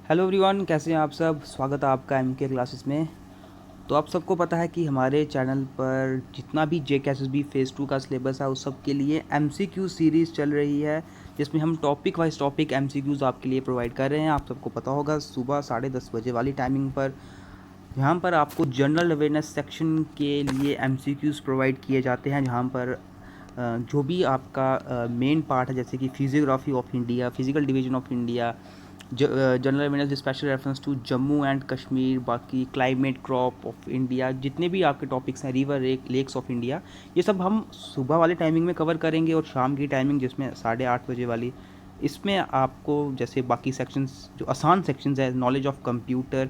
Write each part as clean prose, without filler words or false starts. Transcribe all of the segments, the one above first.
Hello everyone, कैसे हैं आप सब। स्वागत है आपका एम के क्लासेस में। तो आप सबको पता है कि हमारे चैनल पर जितना भी JKSSB फेज़ 2 का सिलेबस है उस सब के लिए MCQ सीरीज़ चल रही है, जिसमें हम टॉपिक वाइज टॉपिक MCQs आपके लिए प्रोवाइड कर रहे हैं। आप सबको पता होगा सुबह 10:30 बजे वाली टाइमिंग पर यहाँ पर आपको जनरल अवेयरनेस सेक्शन के लिए MCQs प्रोवाइड किए जाते हैं, जहाँ पर जो भी आपका मेन पार्ट है, जैसे कि physiography of India, physical division of India, general awareness special reference to Jammu and Kashmir, बाकी क्लाइमेट, क्रॉप ऑफ इंडिया, जितने भी आपके टॉपिक्स हैं, रिवर लेक्स ऑफ इंडिया, ये सब हम सुबह वाले टाइमिंग में कवर करेंगे। और शाम की टाइमिंग जिसमें 8:30 बजे वाली, इसमें आपको जैसे बाकी सेक्शंस जो आसान सेक्शंस है, नॉलेज ऑफ कंप्यूटर,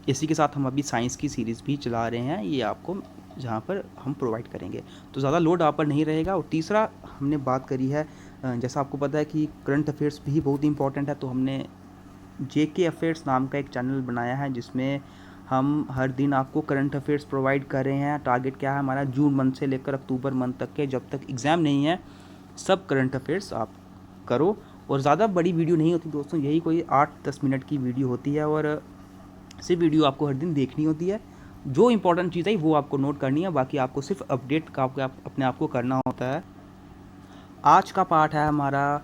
इसी के साथ हम अभी साइंस की सीरीज़ भी चला रहे हैं, ये आपको जहाँ पर हम प्रोवाइड करेंगे, तो ज़्यादा लोड आप पर नहीं रहेगा। और तीसरा हमने बात करी है, जैसा आपको पता है कि करंट अफेयर्स भी बहुत इंपॉर्टेंट है, तो हमने JK अफेयर्स नाम का एक चैनल बनाया है, जिसमें हम हर दिन आपको करंट अफेयर्स प्रोवाइड कर रहे हैं। टारगेट क्या है हमारा, जून मंथ से लेकर अक्टूबर मंथ तक के, जब तक एग्ज़ाम नहीं है, सब करंट अफेयर्स आप करो। और ज़्यादा बड़ी वीडियो नहीं होती दोस्तों, यही कोई 8-10 मिनट की वीडियो होती है, और सिर्फ वीडियो आपको हर दिन देखनी होती है। जो इंपॉर्टेंट चीज़ है वो आपको नोट करनी है, बाकी आपको सिर्फ अपडेट का अपने आप को करना होता है। आज का पार्ट है हमारा,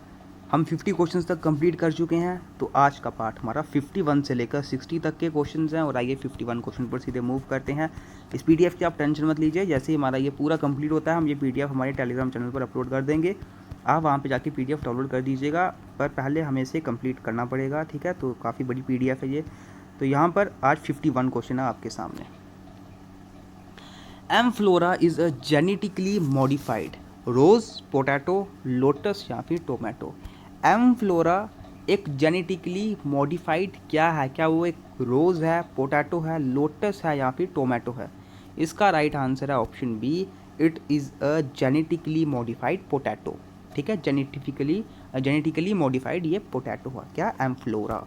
हम 50 क्वेश्चंस तक कंप्लीट कर चुके हैं, तो आज का पार्ट हमारा 51 से लेकर 60 तक के क्वेश्चंस हैं। और आइए 51 क्वेश्चन पर सीधे मूव करते हैं। इस PDF की आप टेंशन मत लीजिए, जैसे ही हमारा ये पूरा कंप्लीट होता है हम ये PDF हमारे टेलीग्राम चैनल पर अपलोड कर देंगे। आप वहाँ पे जाके PDF डाउनलोड कर दीजिएगा, पर पहले हमें इसे कंप्लीट करना पड़ेगा, ठीक है। तो काफ़ी बड़ी PDF है ये। तो यहाँ पर आज 51 क्वेश्चन है आपके सामने। Amflora is a genetically modified rose, potato, lotus या फिर टोमेटो। एमफ्लोरा एक जेनेटिकली मॉडिफाइड क्या है, क्या वो एक रोज़ है, पोटैटो है, लोटस है या फिर टोमेटो है। इसका राइट आंसर है option B, it is a genetically modified potato, ठीक है। जेनेटिकली मॉडिफाइड ये पोटैटो हुआ क्या, एमफ्लोरा।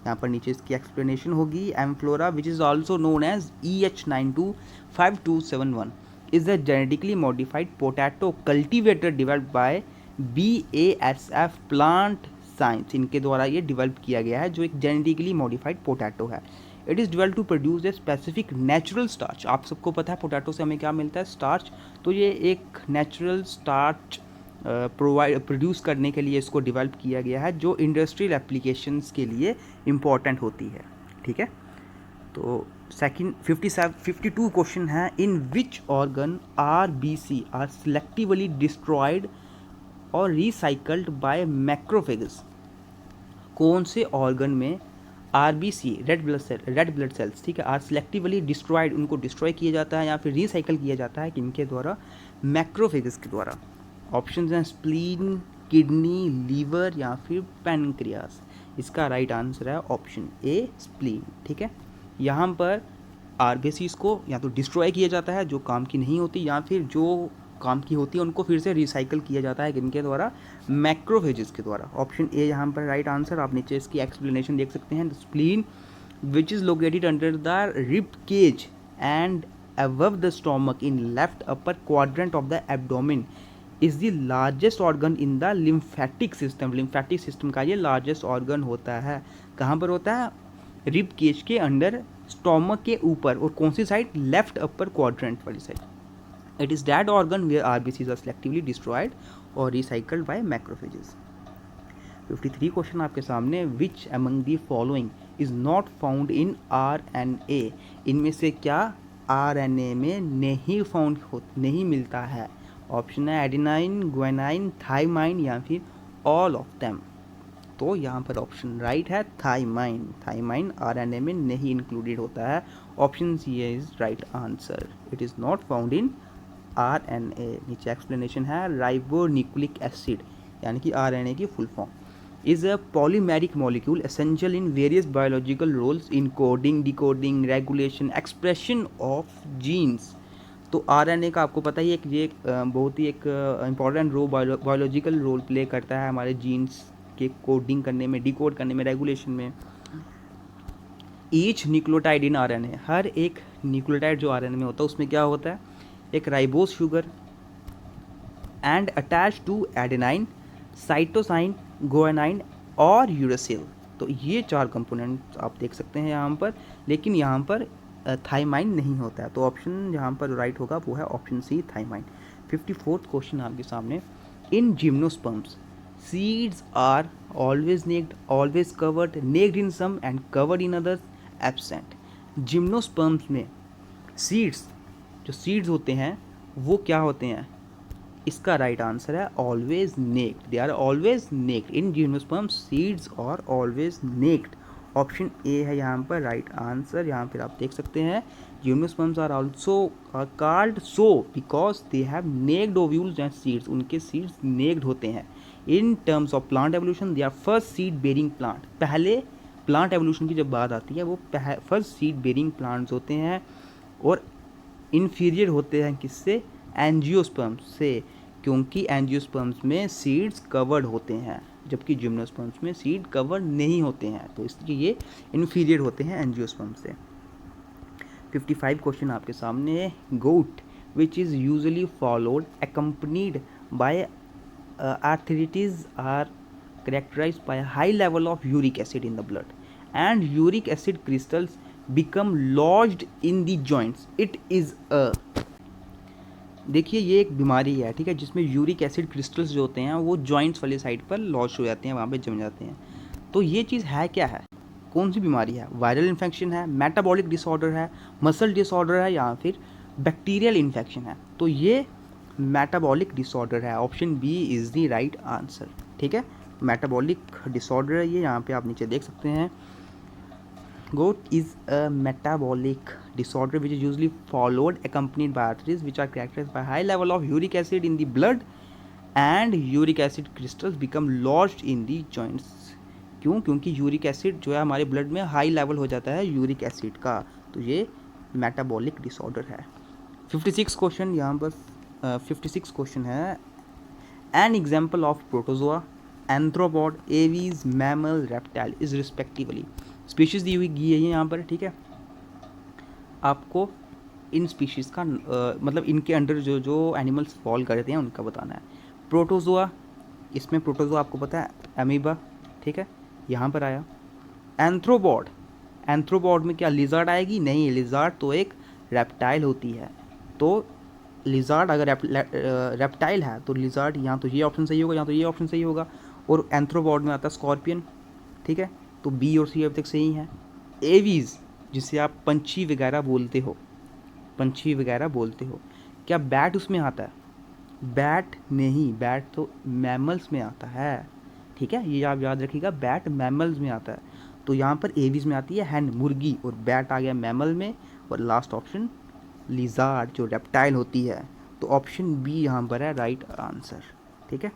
यहाँ पर नीचे इसकी एक्सप्लेनेशन होगी। Amflora which is also known as EH925271 is the genetically modified potato cultivator developed by BASF plant science, इनके द्वारा ये डेवलप किया गया है, जो एक जेनेटिकली मॉडिफाइड पोटैटो है। It is develop to produce a specific natural starch. आप सबको पता है पोटैटो से हमें क्या मिलता है, स्टार्च। तो ये एक नेचुरल स्टार्च प्रोड्यूस करने के लिए इसको डेवलप किया गया है, जो इंडस्ट्रियल एप्लीकेशंस के लिए इम्पॉर्टेंट होती है, ठीक है। तो सेकंड 52 क्वेश्चन है, in which organ RBC are selectively destroyed और रिसाइकल्ड बाय मैक्रोफेगस। कौन से ऑर्गन में RBC रेड ब्लड सेल्स, ठीक है, आर सिलेक्टिवली डिस्ट्रॉयड, उनको डिस्ट्रॉय किया जाता है या फिर रिसाइकल किया जाता है, किनके द्वारा, मैक्रोफेगस के द्वारा। ऑप्शंस हैं स्प्लीन, किडनी, लीवर या फिर पैनक्रियास। इसका राइट आंसर है ऑप्शन ए, स्प्लीन, ठीक है। यहाँ पर RBCs को या तो डिस्ट्रॉय किया जाता है, जो काम की नहीं होती, या फिर जो काम की होती है उनको फिर से रिसाइकल किया जाता है, किनके द्वारा, मैक्रोफेजेस के द्वारा। ऑप्शन ए यहाँ पर राइट आंसर। आप नीचे इसकी एक्सप्लेनेशन देख सकते हैं। Spleen which is located under the rib cage and above the stomach in left upper quadrant of the abdomen is the largest organ in the lymphatic system। lymphatic system का ये largest organ होता है। कहाँ पर होता है, rib cage के under, stomach के ऊपर, और कौन सी साइड, लेफ्ट अपर क्वाड्रेंट वाली side. It is that organ where RBCs are selectively destroyed और रिसाइकल्ड बाय मैक्रोफेजेस। 53 क्वेश्चन आपके सामने, which among the following is not found in RNA। इनमें से क्या RNA में नहीं मिलता है। ऑप्शन है एडेनाइन, ग्वानिन, थाइमाइन या फिर ऑल ऑफ देम। तो यहाँ पर ऑप्शन राइट है थाइमाइन। थाइमाइन RNA में नहीं इंक्लूडेड होता है। Option C is right answer, it is not found in RNA। नीचे एक्सप्लेनेशन है, राइबोन्यूक्लिक एसिड यानी कि RNA की full form is a polymeric molecule essential in various biological roles in coding, decoding, regulation, expression of genes। तो RNA का आपको पता ही है कि ये बहुत ही एक इम्पॉर्टेंट बायोलॉजिकल रोल प्ले करता है हमारे जीन्स के कोडिंग करने में, डिकोड करने में, रेगुलेशन में। ईच न्यूक्लियोटाइड इन RNA, हर एक न्यूक्लियोटाइड जो RNA में होता है उसमें क्या होता है, एक ribose sugar and attach to adenine, cytosine, guanine और यूरेसिल। तो तो ये 4 कंपोनेंट आप देख सकते हैं यहाँ पर, लेकिन यहाँ पर थाइमाइन नहीं होता है, तो ऑप्शन यहाँ पर राइट होगा वो है ऑप्शन सी थाइमाइन। 54th क्वेश्चन आपके सामने, इन gymnosperms seeds are always naked, always covered, naked in some and covered in others, absent। Gymnosperms में सीड्स, जो सीड्स होते हैं वो क्या होते हैं, इसका राइट आंसर है always naked, they are always naked. In gymnosperms seeds are always naked, option A है यहाँ पर राइट आंसर। यहाँ पर आप देख सकते हैं gymnosperms are also called so because they have naked ovules and seeds, उनके सीड्स नेक्ड होते हैं। In terms of plant evolution they are first seed bearing plant, पहले प्लांट एवोल्यूशन की जब बात आती है वो फर्स्ट सीड बेरिंग प्लांट्स होते हैं, और इन्फीरियर होते हैं किससे, एंजियोस्पर्म्स से, क्योंकि एंजियोस्पर्म्स में सीड्स कवर्ड होते हैं जबकि जिम्नोस्पर्म्स में सीड कवर नहीं होते हैं, तो इसलिए ये इन्फीरियर होते हैं एंजियोस्पर्म्स से। 55 क्वेश्चन आपके सामने है, gout which is usually followed accompanied by arthritis are characterized by a high level of uric acid in the blood and uric acid crystals become lodged in the joints, it is a, देखिए ये एक बीमारी है, ठीक है, जिसमें uric acid crystals जो होते हैं वो जॉइंट्स वाली साइड पर लॉज हो जाते हैं, वहाँ पे जम जाते हैं। तो ये चीज़ है क्या है, कौन सी बीमारी है, वायरल इन्फेक्शन है, मेटाबॉलिक डिसऑर्डर है, मसल डिसऑर्डर है, या फिर बैक्टीरियल इन्फेक्शन है, तो ये मेटाबॉलिक डिसऑर्डर है, option B is the right answer. ठीक है, मेटाबॉलिक डिसऑर्डर है ये, यहाँ पे आप नीचे देख सकते हैं, gout is a metabolic disorder which is usually followed accompanied by arthritis which are characterized by high level of uric acid in the blood and uric acid crystals become lodged in the joints। क्यों, क्योंकि uric acid जो है हमारे blood में high level हो जाता है uric acid का, तो ये मेटाबॉलिक डिसऑर्डर है। 56 क्वेश्चन यहाँ पर 56 क्वेश्चन है, an example of protozoa, arthropod, aves, mammal, reptile is respectively, species दी हुई है यहाँ पर। ठीक है, आपको इन स्पीशीज़ का मतलब इनके अंडर जो जो एनिमल्स फॉल करते हैं उनका बताना है। प्रोटोजोआ, इसमें प्रोटोजोआ आपको पता है अमीबा, ठीक है, यहाँ पर आया। एंथ्रोपॉड, एंथ्रोपॉड में क्या लिजार्ड आएगी, नहीं, लिजार्ड तो एक रेप्टाइल होती है, तो लिजार्ड अगर रेप्टाइल है तो लिजार्ड, यहाँ तो ये ऑप्शन सही होगा, यहाँ तो ये ऑप्शन सही होगा, और एंथ्रोपॉड में आता है स्कॉर्पियन। ठीक है, तो बी और सी अब तक सही है। एवीज, जिसे आप पंछी वगैरह बोलते हो, पंछी वगैरह बोलते हो, क्या बैट उसमें आता है, बैट नहीं, बैट तो मैमल्स में आता है। ठीक है, ये आप याद रखिएगा, बैट मैमल्स में आता है, तो यहाँ पर एवीज में आती है हैन, मुर्गी, और बैट आ गया मैमल में, और लास्ट ऑप्शन लिजार्ड जो रेप्टाइल होती है, तो ऑप्शन बी यहाँ पर है राइट आंसर। ठीक है,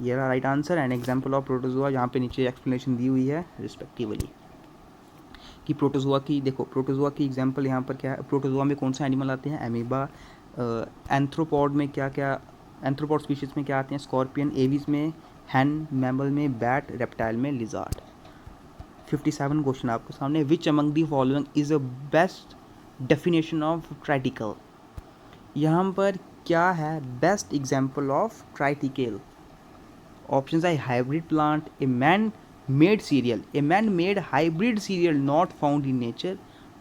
ये रहा right answer. And example of protozoa, यहाँ पे नीचे एक्सप्लेनेशन दी हुई है रिस्पेक्टिवली कि प्रोटोजोआ की, देखो प्रोटोजोआ की एग्जांपल यहाँ पर क्या है, प्रोटोजोआ में कौन से एनिमल आते हैं, एमीबा, एंथ्रोपॉड में क्या क्या, एंथ्रोपॉड स्पीशीज़ में क्या आते हैं, स्कॉर्पियन, एवीज में हैन, मैमल में बैट, रेप्टाइल में लिजार्ड। 57 क्वेश्चन आपके सामने, which among the following is a best definition of triticale, यहाँ पर क्या है best example of triticale, option है hybrid plant, a man made cereal, a man-made hybrid cereal not found in nature,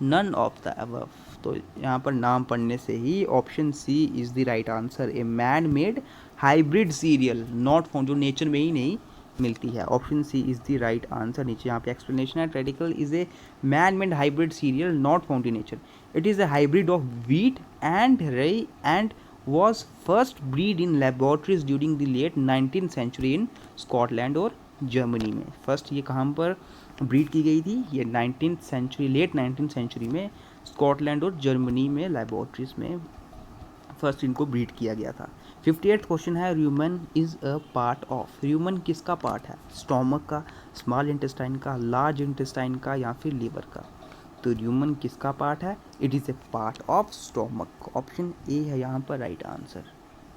none of the above। तो यहाँ पर नाम पढ़ने से ही option C is the right answer, a man made hybrid cereal not found, जो nature में ही नहीं मिलती है, option C is the right answer. नीचे यहाँ पे एक्सप्लेनेशन है, triticale is a man made hybrid cereal not found in nature, it is a hybrid of wheat and rye and was first bred in laboratories during the late 19th century in Scotland और Germany में। First ये कहाँ पर breed की गई थी, ये 19th century, late 19th century में स्कॉटलैंड और जर्मनी में लैबोरेटरीज में फर्स्ट इनको ब्रीड किया गया था। 58th क्वेश्चन है, human is a part of, human किसका पार्ट है, स्टोमक का, स्मॉल इंटेस्टाइन का, लार्ज इंटेस्टाइन का, या फिर लीवर का, तो ह्यूमन किसका पार्ट है, it is A part of stomach, option A है यहाँ पर राइट आंसर।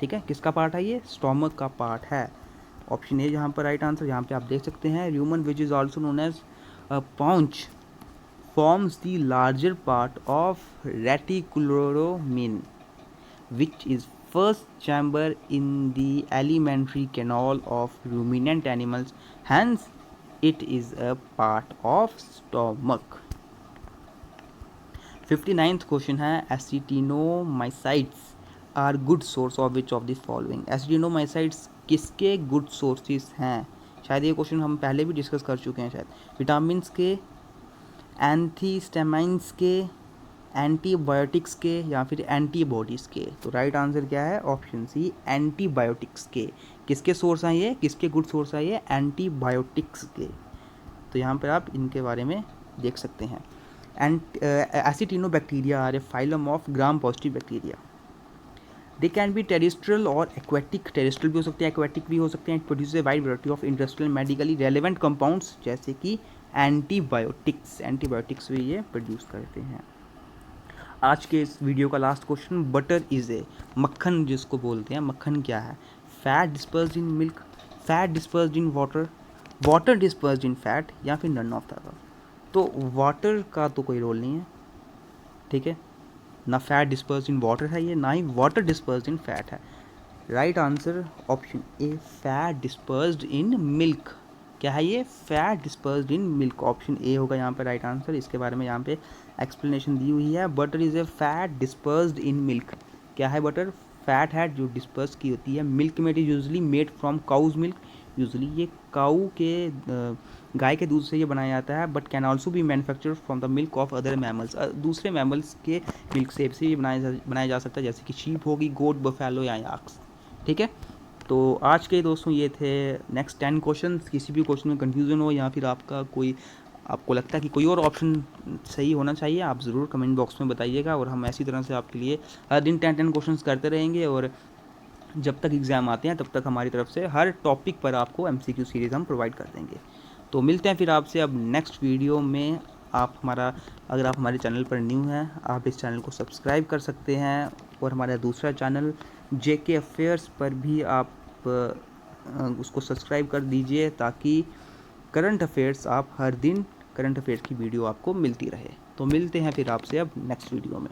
ठीक है, किसका पार्ट है ये, स्टोमक का पार्ट है, ऑप्शन ए यहाँ पर राइट आंसर। यहाँ पे आप देख सकते हैं, rumen which is also known as paunch forms the larger part of reticulorumen which is first chamber in the alimentary canal of ruminant animals, hence it is a part of stomach. 59th question है actinomycetes are good source of which of the following. Actinomycetes किसके good sources हैं? शायद ये question हम पहले भी discuss कर चुके हैं शायद। विटामिन के, एंथीस्टेमाइंस के, एंटीबायोटिक्स के, या फिर एंटीबॉडीज़ के। तो राइट आंसर क्या है? ऑप्शन सी, एंटीबायोटिक्स के। किसके सोर्स हैं ये? किसके गुड सोर्स है ये? एंटीबायोटिक्स के। तो यहाँ पर आप इनके बारे में देख सकते हैं। And actinobacteria are a phylum of gram positive bacteria. They can be terrestrial और एक्वेटिक। टेरिस्ट्रियल भी हो सकते हैं, एक्वेटिक भी हो सकते हैं। It produce a wide variety of industrial medically relevant compounds जैसे कि एंटीबायोटिक्स। एंटीबायोटिक्स भी ये प्रोड्यूस करते हैं। आज के इस वीडियो का last question, butter is a, मक्खन जिसको बोलते हैं, मक्खन क्या है? Fat dispersed in milk, fat dispersed in water, water dispersed in fat, या फिर नन ऑफ द अबव। तो वाटर का तो कोई रोल नहीं है, ठीक है, ना फैट डिस्पर्स्ड इन वाटर है ये, ना ही वाटर डिस्पर्स्ड इन फैट है। Right answer option A, fat dispersed in milk. क्या है ये? Fat dispersed in milk. Option A होगा यहाँ पे राइट आंसर। इसके बारे में यहाँ पे एक्सप्लेनेशन दी हुई है। Butter is a fat dispersed in milk. क्या है बटर? फैट है जो डिस्पर्स की होती है मिल्क में। It is usually made from cow's milk. Usually ये काऊ के गाय के दूध से ये बनाया जाता है, but can also be manufacture from the milk of other mammals. दूसरे मैमल्स के मिल्क से भी बनाया जा सकता है, जैसे कि शीप होगी, गोट, बफेलो या याक्स, ठीक है। तो आज के दोस्तों ये थे नेक्स्ट 10 क्वेश्चन। किसी भी क्वेश्चन में कन्फ्यूज़न हो या फिर आपको लगता है कि कोई और ऑप्शन सही होना चाहिए, आप ज़रूर कमेंट बॉक्स में बताइएगा, और हम ऐसी तरह से आपके लिए हर दिन 10 क्वेश्चन करते रहेंगे। और जब तक एग्ज़ाम आते हैं तब तक हमारी तरफ से हर टॉपिक पर आपको MCQ सीरीज़ हम प्रोवाइड कर देंगे। तो मिलते हैं फिर आपसे अब नेक्स्ट वीडियो में। अगर आप हमारे चैनल पर न्यू हैं, आप इस चैनल को सब्सक्राइब कर सकते हैं, और हमारा दूसरा चैनल JK अफेयर्स पर भी आप उसको सब्सक्राइब कर दीजिए, ताकि करंट अफेयर्स आप हर दिन करंट अफेयर्स की वीडियो आपको मिलती रहे। तो मिलते हैं फिर आपसे अब नेक्स्ट वीडियो में।